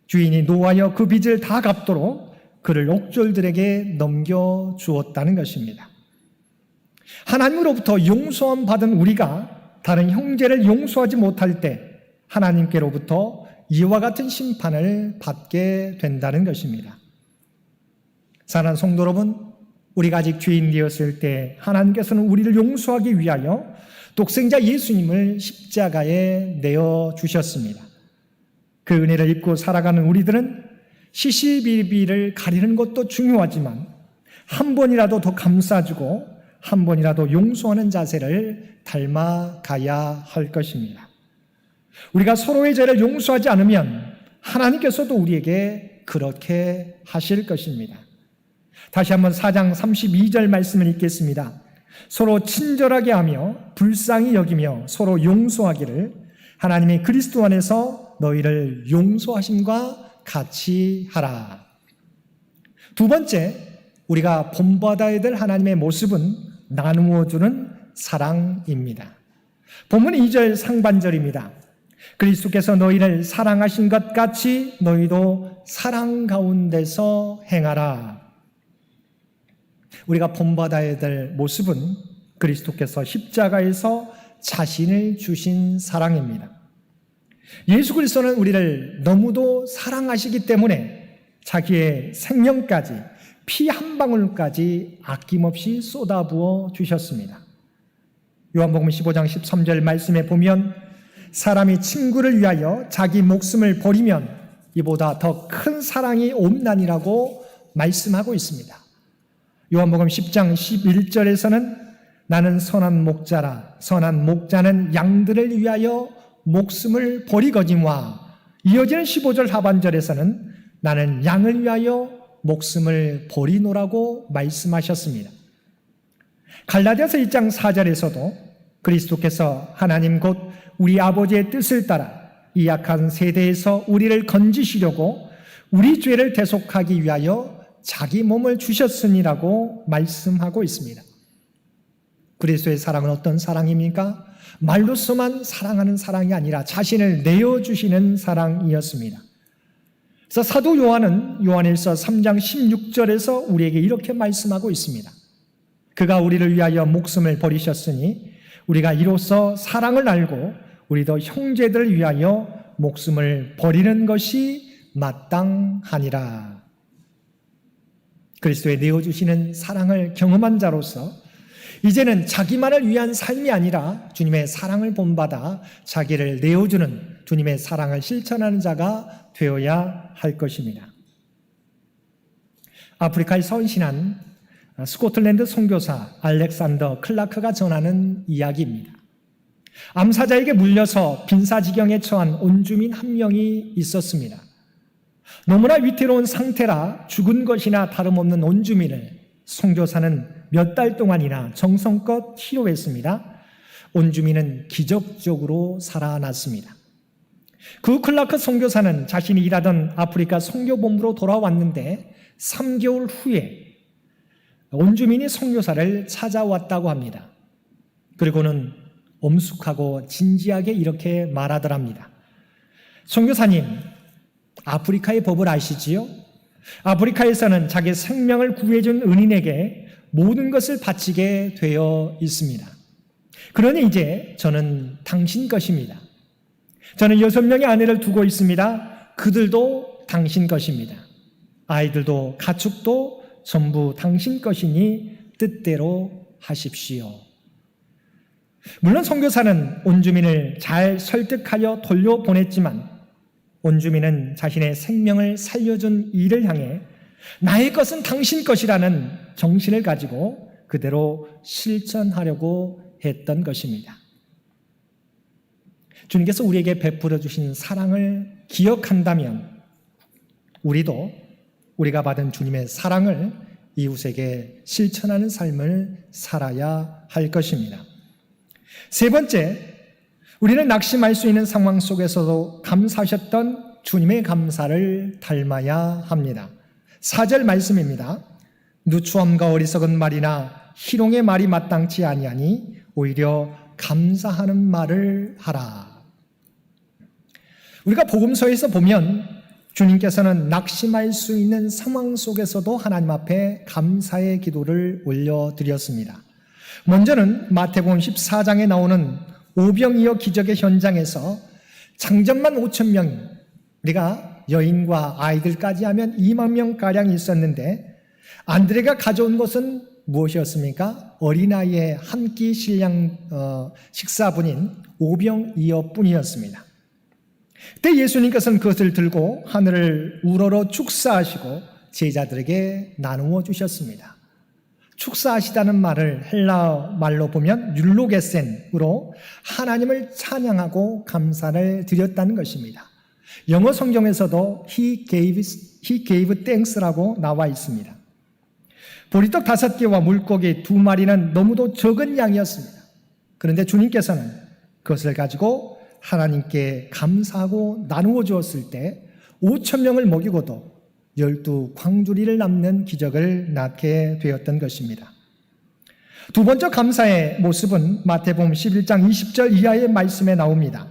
주인이 노하여 그 빚을 다 갚도록 그를 옥졸들에게 넘겨주었다는 것입니다. 하나님으로부터 용서함 받은 우리가 다른 형제를 용서하지 못할 때 하나님께로부터 이와 같은 심판을 받게 된다는 것입니다. 사랑하는 성도 여러분, 우리가 아직 죄인 되었을 때 하나님께서는 우리를 용서하기 위하여 독생자 예수님을 십자가에 내어주셨습니다. 그 은혜를 입고 살아가는 우리들은 시시비비를 가리는 것도 중요하지만 한 번이라도 더 감싸주고 한 번이라도 용서하는 자세를 닮아가야 할 것입니다. 우리가 서로의 죄를 용서하지 않으면 하나님께서도 우리에게 그렇게 하실 것입니다. 다시 한번 4장 32절 말씀을 읽겠습니다. 서로 친절하게 하며 불쌍히 여기며 서로 용서하기를 하나님이 그리스도 안에서 너희를 용서하심과 같이 하라. 두 번째, 우리가 본받아야 될 하나님의 모습은 나누어 주는 사랑입니다. 본문 2절 상반절입니다. 그리스도께서 너희를 사랑하신 것 같이 너희도 사랑 가운데서 행하라. 우리가 본받아야 될 모습은 그리스도께서 십자가에서 자신을 주신 사랑입니다. 예수 그리스도는 우리를 너무도 사랑하시기 때문에 자기의 생명까지 피 한 방울까지 아낌없이 쏟아부어 주셨습니다. 요한복음 15장 13절 말씀에 보면 사람이 친구를 위하여 자기 목숨을 버리면 이보다 더 큰 사랑이 없나니라고 말씀하고 있습니다. 요한복음 10장 11절에서는 나는 선한 목자라 선한 목자는 양들을 위하여 목숨을 버리거니와 이어지는 15절 하반절에서는 나는 양을 위하여 목숨을 버리노라고 말씀하셨습니다. 갈라디아서 1장 4절에서도 그리스도께서 하나님 곧 우리 아버지의 뜻을 따라 이 약한 세대에서 우리를 건지시려고 우리 죄를 대속하기 위하여 자기 몸을 주셨으니라고 말씀하고 있습니다. 그리스도의 사랑은 어떤 사랑입니까? 말로서만 사랑하는 사랑이 아니라 자신을 내어주시는 사랑이었습니다. 그래서 사도 요한은 요한일서 3장 16절에서 우리에게 이렇게 말씀하고 있습니다. 그가 우리를 위하여 목숨을 버리셨으니 우리가 이로써 사랑을 알고 우리도 형제들을 위하여 목숨을 버리는 것이 마땅하니라. 그리스도의 내어주시는 사랑을 경험한 자로서 이제는 자기만을 위한 삶이 아니라 주님의 사랑을 본받아 자기를 내어주는 주님의 사랑을 실천하는 자가 되어야 할 것입니다. 아프리카에 선신한 스코틀랜드 선교사 알렉산더 클라크가 전하는 이야기입니다. 암사자에게 물려서 빈사지경에 처한 온주민 한 명이 있었습니다. 너무나 위태로운 상태라 죽은 것이나 다름없는 온주민을 선교사는 몇 달 동안이나 정성껏 치료했습니다. 온주민은 기적적으로 살아났습니다. 그 클라크 선교사는 자신이 일하던 아프리카 선교본부로 돌아왔는데 3개월 후에 온주민이 선교사를 찾아왔다고 합니다. 그리고는 엄숙하고 진지하게 이렇게 말하더랍니다. 선교사님, 아프리카의 법을 아시지요? 아프리카에서는 자기 생명을 구해준 은인에게 모든 것을 바치게 되어 있습니다. 그러니 이제 저는 당신 것입니다. 저는 6명의 아내를 두고 있습니다. 그들도 당신 것입니다. 아이들도 가축도 전부 당신 것이니 뜻대로 하십시오. 물론 선교사는 온주민을 잘 설득하여 돌려보냈지만 온주민은 자신의 생명을 살려준 이를 향해 나의 것은 당신 것이라는 정신을 가지고 그대로 실천하려고 했던 것입니다. 주님께서 우리에게 베풀어 주신 사랑을 기억한다면 우리도 우리가 받은 주님의 사랑을 이웃에게 실천하는 삶을 살아야 할 것입니다. 세 번째, 우리는 낙심할 수 있는 상황 속에서도 감사하셨던 주님의 감사를 닮아야 합니다. 4절 말씀입니다. 누추함과 어리석은 말이나 희롱의 말이 마땅치 아니하니 오히려 감사하는 말을 하라. 우리가 복음서에서 보면 주님께서는 낙심할 수 있는 상황 속에서도 하나님 앞에 감사의 기도를 올려드렸습니다. 먼저는 마태복음 14장에 나오는 오병이어 기적의 현장에서 장정만 5천 명, 우리가 여인과 아이들까지 하면 2만 명가량이 있었는데 안드레가 가져온 것은 무엇이었습니까? 어린아이의 한 끼 식사분인 오병이어 뿐이었습니다. 그때 예수님께서는 그것을 들고 하늘을 우러러 축사하시고 제자들에게 나누어 주셨습니다. 축사하시다는 말을 헬라어 말로 보면 율로게센으로 하나님을 찬양하고 감사를 드렸다는 것입니다. 영어 성경에서도 He gave thanks라고 나와 있습니다. 보리떡 5개와 물고기 2마리는 너무도 적은 양이었습니다. 그런데 주님께서는 그것을 가지고 하나님께 감사하고 나누어 주었을 때 5천 명을 먹이고도 12광주리를 남는 기적을 낳게 되었던 것입니다. 두 번째 감사의 모습은 마태복음 11장 20절 이하의 말씀에 나옵니다.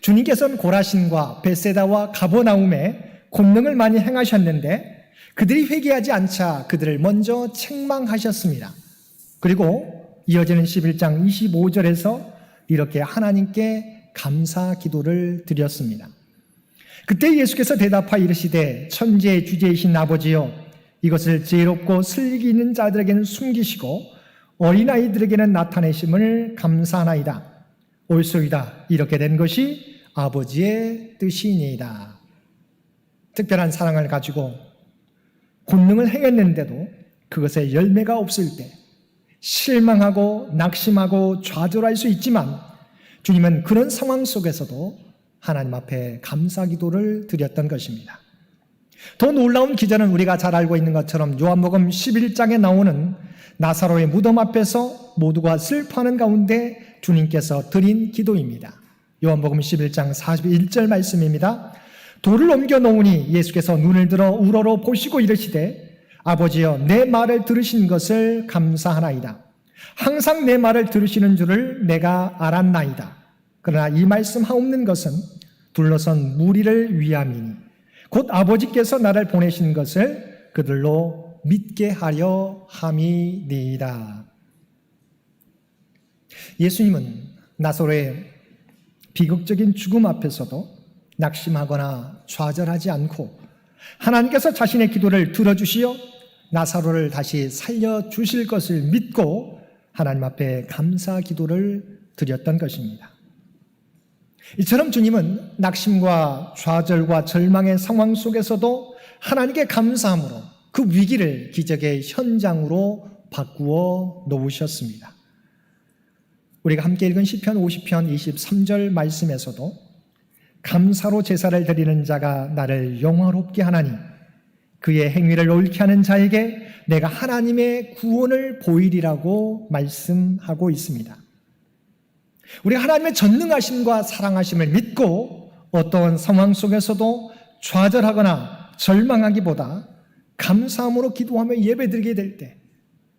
주님께서는 고라신과 베세다와 가버나움에 권능을 많이 행하셨는데 그들이 회개하지 않자 그들을 먼저 책망하셨습니다. 그리고 이어지는 11장 25절에서 이렇게 하나님께 감사 기도를 드렸습니다. 그때 예수께서 대답하여 이르시되 천지의 주제이신 아버지여 이것을 지혜롭고 슬기 있는 자들에게는 숨기시고 어린아이들에게는 나타내심을 감사하나이다. 옳소이다. 이렇게 된 것이 아버지의 뜻이니이다. 특별한 사랑을 가지고 권능을 행했는데도 그것에 열매가 없을 때 실망하고 낙심하고 좌절할 수 있지만 주님은 그런 상황 속에서도 하나님 앞에 감사 기도를 드렸던 것입니다. 더 놀라운 기전은 우리가 잘 알고 있는 것처럼 요한복음 11장에 나오는 나사로의 무덤 앞에서 모두가 슬퍼하는 가운데 주님께서 드린 기도입니다. 요한복음 11장 41절 말씀입니다. 돌을 옮겨 놓으니 예수께서 눈을 들어 우러러 보시고 이르시되 아버지여 내 말을 들으신 것을 감사하나이다. 항상 내 말을 들으시는 줄을 내가 알았나이다. 그러나 이 말씀 하옵는 것은 둘러선 무리를 위함이니 곧 아버지께서 나를 보내신 것을 그들로 믿게 하려 함이니이다. 예수님은 나사로의 비극적인 죽음 앞에서도 낙심하거나 좌절하지 않고 하나님께서 자신의 기도를 들어주시어 나사로를 다시 살려주실 것을 믿고 하나님 앞에 감사 기도를 드렸던 것입니다. 이처럼 주님은 낙심과 좌절과 절망의 상황 속에서도 하나님께 감사함으로 그 위기를 기적의 현장으로 바꾸어 놓으셨습니다. 우리가 함께 읽은 시편 50편 23절 말씀에서도 감사로 제사를 드리는 자가 나를 영화롭게 하나니 그의 행위를 옳게 하는 자에게 내가 하나님의 구원을 보이리라고 말씀하고 있습니다. 우리가 하나님의 전능하심과 사랑하심을 믿고 어떤 상황 속에서도 좌절하거나 절망하기보다 감사함으로 기도하며 예배드리게 될 때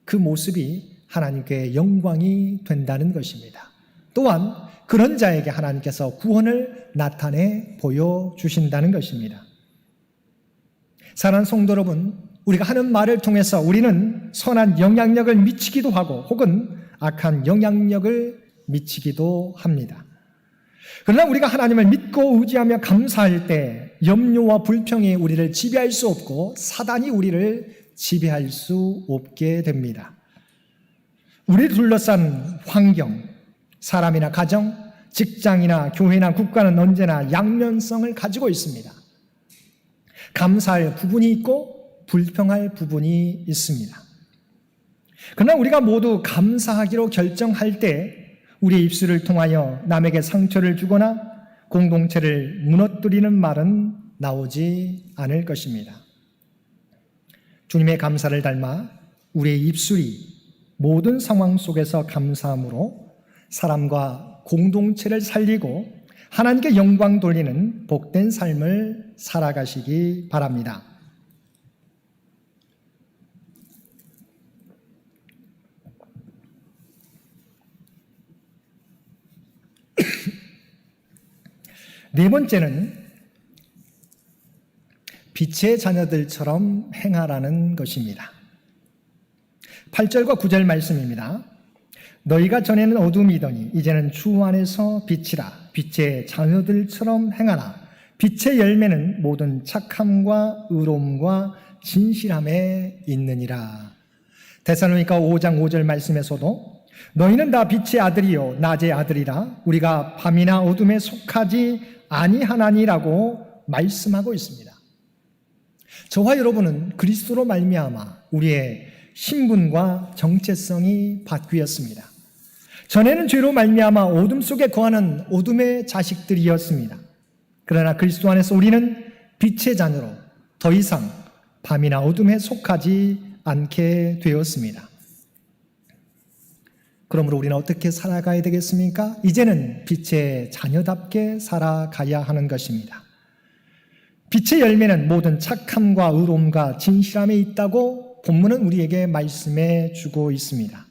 그 모습이 하나님께 영광이 된다는 것입니다. 또한 그런 자에게 하나님께서 구원을 나타내 보여주신다는 것입니다. 사랑하는 성도 여러분, 우리가 하는 말을 통해서 우리는 선한 영향력을 미치기도 하고 혹은 악한 영향력을 미치기도 합니다. 그러나 우리가 하나님을 믿고 의지하며 감사할 때 염려와 불평이 우리를 지배할 수 없고 사단이 우리를 지배할 수 없게 됩니다. 우리를 둘러싼 환경, 사람이나 가정, 직장이나 교회나 국가는 언제나 양면성을 가지고 있습니다. 감사할 부분이 있고 불평할 부분이 있습니다. 그러나 우리가 모두 감사하기로 결정할 때 우리의 입술을 통하여 남에게 상처를 주거나 공동체를 무너뜨리는 말은 나오지 않을 것입니다. 주님의 감사를 닮아 우리의 입술이 모든 상황 속에서 감사함으로 사람과 공동체를 살리고 하나님께 영광 돌리는 복된 삶을 살아가시기 바랍니다. 네 번째는 빛의 자녀들처럼 행하라는 것입니다. 8절과 9절 말씀입니다. 너희가 전에는 어둠이더니 이제는 주 안에서 빛이라. 빛의 자녀들처럼 행하라. 빛의 열매는 모든 착함과 의로움과 진실함에 있느니라. 데살로니가 5장 5절 말씀에서도 너희는 다 빛의 아들이요 낮의 아들이라. 우리가 밤이나 어둠에 속하지 아니하나니라고 말씀하고 있습니다. 저와 여러분은 그리스도로 말미암아 우리의 신분과 정체성이 바뀌었습니다. 전에는 죄로 말미암아 어둠 속에 거하는 어둠의 자식들이었습니다. 그러나 그리스도 안에서 우리는 빛의 자녀로 더 이상 밤이나 어둠에 속하지 않게 되었습니다. 그러므로 우리는 어떻게 살아가야 되겠습니까? 이제는 빛의 자녀답게 살아가야 하는 것입니다. 빛의 열매는 모든 착함과 의로움과 진실함에 있다고 본문은 우리에게 말씀해 주고 있습니다.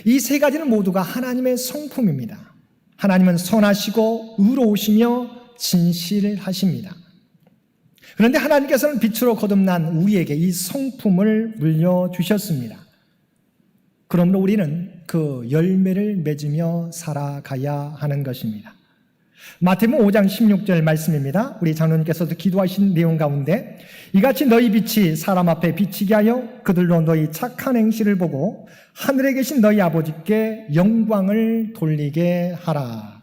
이 세 가지는 모두가 하나님의 성품입니다. 하나님은 선하시고 의로우시며 진실하십니다. 그런데 하나님께서는 빛으로 거듭난 우리에게 이 성품을 물려주셨습니다. 그러므로 우리는 그 열매를 맺으며 살아가야 하는 것입니다. 마태복음 5장 16절 말씀입니다. 우리 장로님께서도 기도하신 내용 가운데 이같이 너희 빛이 사람 앞에 비치게 하여 그들로 너희 착한 행실을 보고 하늘에 계신 너희 아버지께 영광을 돌리게 하라.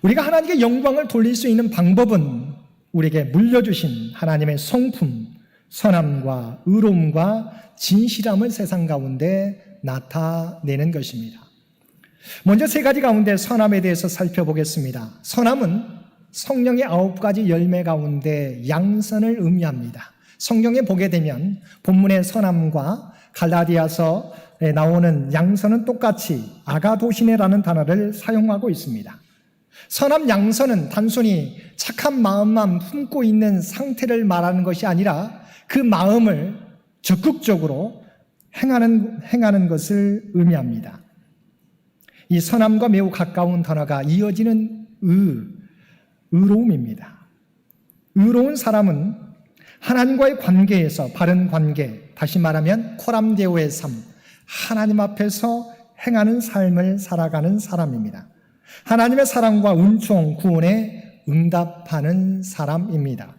우리가 하나님께 영광을 돌릴 수 있는 방법은 우리에게 물려주신 하나님의 성품, 선함과 의로움과 진실함을 세상 가운데 나타내는 것입니다. 먼저 세 가지 가운데 선함에 대해서 살펴보겠습니다. 선함은 성령의 9가지 열매 가운데 양선을 의미합니다. 성경에 보게 되면 본문의 선함과 갈라디아서에 나오는 양선은 똑같이 아가도시네라는 단어를 사용하고 있습니다. 선함 양선은 단순히 착한 마음만 품고 있는 상태를 말하는 것이 아니라 그 마음을 적극적으로 행하는 것을 의미합니다. 이 선함과 매우 가까운 단어가 이어지는 의로움입니다. 의로운 사람은 하나님과의 관계에서 바른 관계, 다시 말하면 코람데오의 삶, 하나님 앞에서 행하는 삶을 살아가는 사람입니다. 하나님의 사랑과 은총, 구원에 응답하는 사람입니다.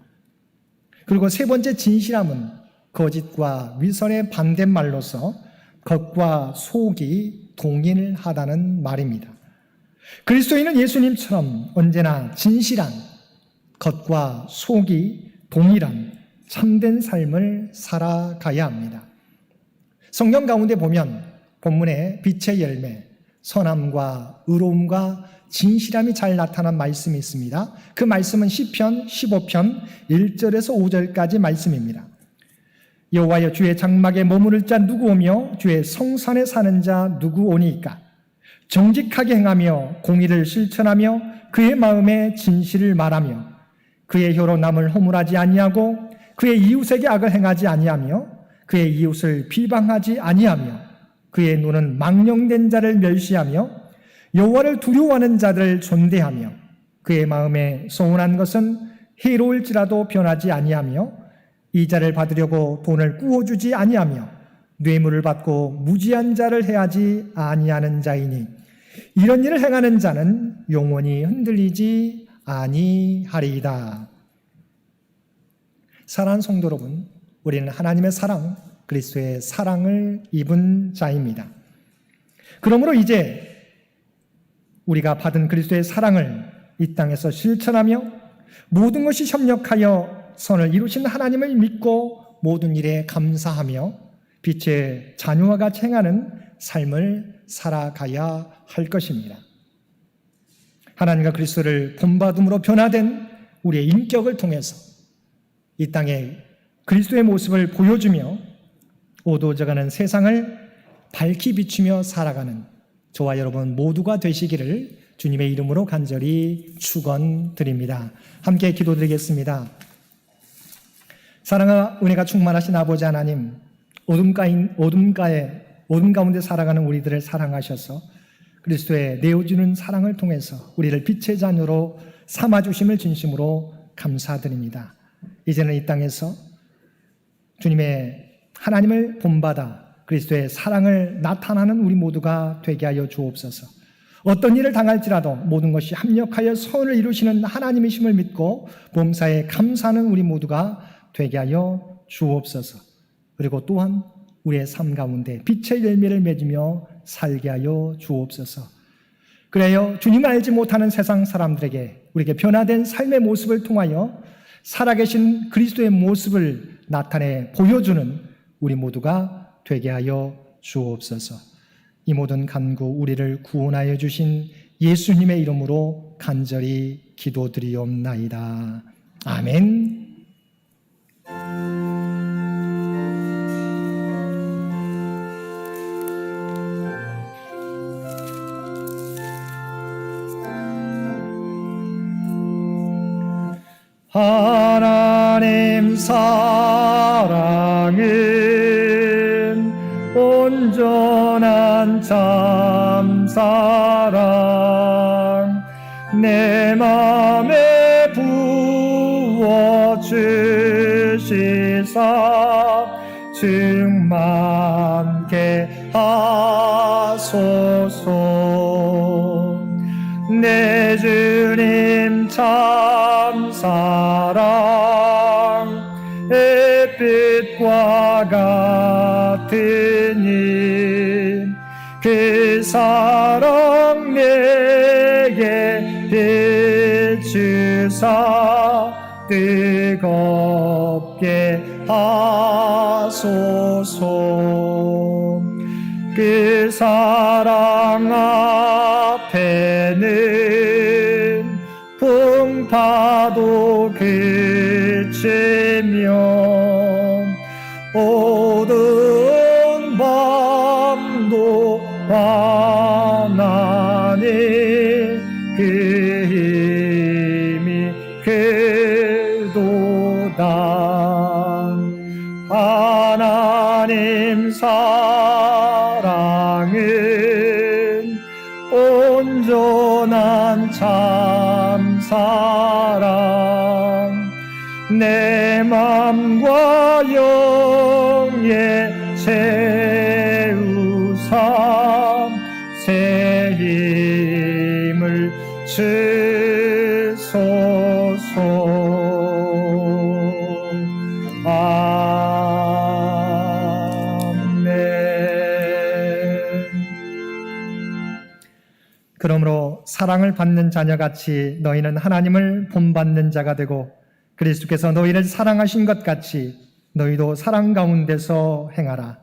그리고 세 번째 진실함은 거짓과 위선의 반대말로서 겉과 속이 동일하다는 말입니다. 그리스도인은 예수님처럼 언제나 진실한 겉과 속이 동일한 참된 삶을 살아가야 합니다. 성경 가운데 보면 본문에 빛의 열매, 선함과 의로움과 진실함이 잘 나타난 말씀이 있습니다. 그 말씀은 시편 15편 1절에서 5절까지 말씀입니다. 여호와여 주의 장막에 머무를 자 누구 오며 주의 성산에 사는 자 누구 오니까 정직하게 행하며 공의를 실천하며 그의 마음에 진실을 말하며 그의 혀로 남을 허물하지 아니하고 그의 이웃에게 악을 행하지 아니하며 그의 이웃을 비방하지 아니하며 그의 눈은 망령된 자를 멸시하며 여호와를 두려워하는 자들을 존대하며 그의 마음에 소원한 것은 해로울지라도 변하지 아니하며 이자를 받으려고 돈을 꾸어주지 아니하며 뇌물을 받고 무지한 자를 해하지 아니하는 자이니 이런 일을 행하는 자는 영원히 흔들리지 아니하리이다. 사랑하는 성도 여러분, 우리는 하나님의 사랑, 그리스도의 사랑을 입은 자입니다. 그러므로 이제 우리가 받은 그리스도의 사랑을 이 땅에서 실천하며 모든 것이 협력하여 선을 이루신 하나님을 믿고 모든 일에 감사하며 빛의 자녀와 같이 행하는 삶을 살아가야 할 것입니다. 하나님과 그리스도를 본받음으로 변화된 우리의 인격을 통해서 이 땅에 그리스도의 모습을 보여주며 어두워져가는 세상을 밝히 비추며 살아가는 저와 여러분 모두가 되시기를 주님의 이름으로 간절히 축원드립니다. 함께 기도드리겠습니다. 사랑과 은혜가 충만하신 아버지 하나님, 어둠 가운데 살아가는 우리들을 사랑하셔서 그리스도의 내어주는 사랑을 통해서 우리를 빛의 자녀로 삼아주심을 진심으로 감사드립니다. 이제는 이 땅에서 주님의 하나님을 본받아 그리스도의 사랑을 나타나는 우리 모두가 되게 하여 주옵소서. 어떤 일을 당할지라도 모든 것이 합력하여 선을 이루시는 하나님이심을 믿고 범사에 감사하는 우리 모두가 되게 하여 주옵소서. 그리고 또한 우리의 삶 가운데 빛의 열매를 맺으며 살게 하여 주옵소서. 그래요, 주님을 알지 못하는 세상 사람들에게 우리에게 변화된 삶의 모습을 통하여 살아계신 그리스도의 모습을 나타내 보여주는 우리 모두가 되게 하여 주옵소서. 이 모든 간구 우리를 구원하여 주신 예수님의 이름으로 간절히 기도드리옵나이다. 아멘. 하나님 사랑은 온전한 참사랑 내 맘에 부어주시사 충만케 하소서. 내 주님 참사랑 햇빛과 같으니 그 사랑 내게 비추사 뜨겁게 하소서. 그 사랑 앞에는 풍파도 그치며 어두운 밤도 환하니 그 힘이 크도다. 하나님 사랑은 온전한 참사랑 내 맘과 영에 채우사 새 힘을 주소서. 그러므로 사랑을 받는 자녀같이 너희는 하나님을 본받는 자가 되고 그리스도께서 너희를 사랑하신 것 같이 너희도 사랑 가운데서 행하라.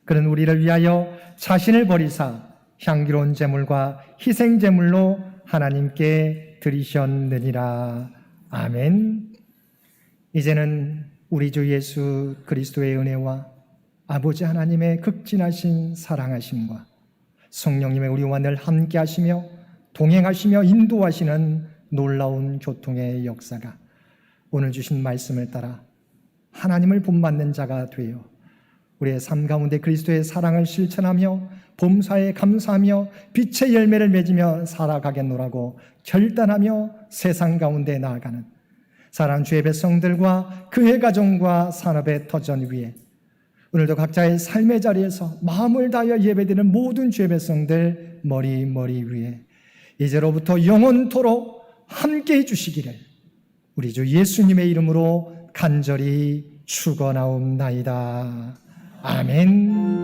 그는 우리를 위하여 자신을 버리사 향기로운 제물과 희생 제물로 하나님께 드리셨느니라. 아멘. 이제는 우리 주 예수 그리스도의 은혜와 아버지 하나님의 극진하신 사랑하심과 성령님의 우리와 늘 함께 하시며 동행하시며 인도하시는 놀라운 교통의 역사가 오늘 주신 말씀을 따라 하나님을 본받는 자가 되어 우리의 삶 가운데 그리스도의 사랑을 실천하며 범사에 감사하며 빛의 열매를 맺으며 살아가겠노라고 결단하며 세상 가운데 나아가는 사랑하는 주의 백성들과 그의 가정과 산업의 터전 위에 오늘도 각자의 삶의 자리에서 마음을 다하여 예배드리는 모든 주의 백성들 머리 위에 이제로부터 영원토록 함께해 주시기를 우리 주 예수님의 이름으로 간절히 축원하옵나이다. 아멘.